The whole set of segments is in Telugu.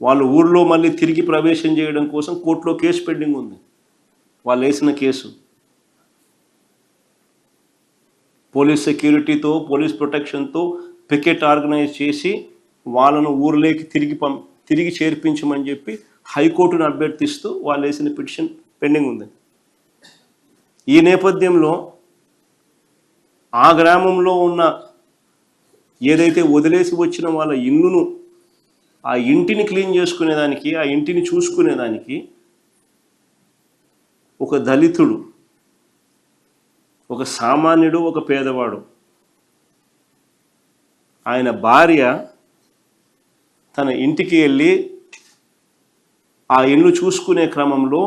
వాళ్ళు ఊళ్ళో మళ్ళీ తిరిగి ప్రవేశం చేయడం కోసం కోర్టులో కేసు పెండింగ్ ఉంది. వాళ్ళు వేసిన కేసు పోలీస్ సెక్యూరిటీతో, పోలీస్ ప్రొటెక్షన్తో పికెట్ ఆర్గనైజ్ చేసి వాళ్ళను ఊర్లోకి తిరిగి చేర్పించమని చెప్పి హైకోర్టును అభ్యర్థిస్తూ వాళ్ళు వేసిన పిటిషన్ పెండింగ్ ఉంది. ఈ నేపథ్యంలో ఆ గ్రామంలో ఉన్న ఏదైతే వదిలేసి వచ్చిన వాళ్ళ ఇల్లును, ఆ ఇంటిని క్లీన్ చేసుకునేదానికి, ఆ ఇంటిని చూసుకునేదానికి ఒక దళితుడు, ఒక సామాన్యుడు, ఒక పేదవాడు, ఆయన భార్య తన ఇంటికి వెళ్ళి ఆ ఇల్లు చూసుకునే క్రమంలో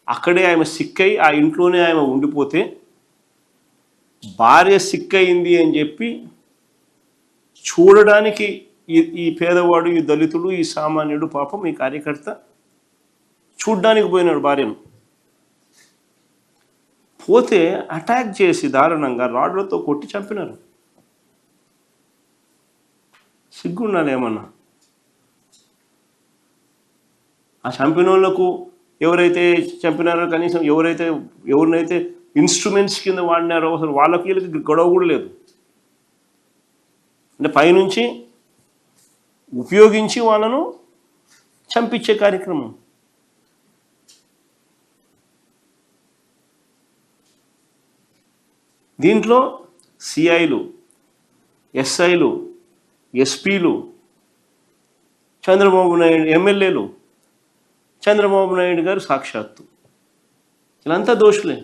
అక్కడే ఆమె సిక్ అయి ఆ ఇంట్లోనే ఆమె ఉండిపోతే భార్య సిక్ అయింది అని చెప్పి చూడడానికి ఈ పేదవాడు, ఈ దళితుడు, ఈ సామాన్యుడు, పాపం ఈ కార్యకర్త చూడ్డానికి పోయినాడు భార్యను. పోతే అటాక్ చేసి దారుణంగా రాడ్లతో కొట్టి చంపినారు. సిగ్గుండాలి ఏమన్నా. ఆ చంపిన వాళ్ళకు ఎవరైతే చంపినారో, కనీసం ఎవరినైతే ఇన్స్ట్రుమెంట్స్ కింద వాడినారో అసలు వాళ్ళకి వీళ్ళకి గొడవ కూడా లేదు. అంటే పైనుంచి ఉపయోగించి వాళ్ళను చంపించే కార్యక్రమం. దీంట్లో సిఐలు, ఎస్ఐలు, ఎస్పీలు, చంద్రబాబు నాయుడు ఎమ్మెల్యేలు, చంద్రబాబు నాయుడు గారు సాక్షాత్తు, వీళ్ళంతా దోషులే.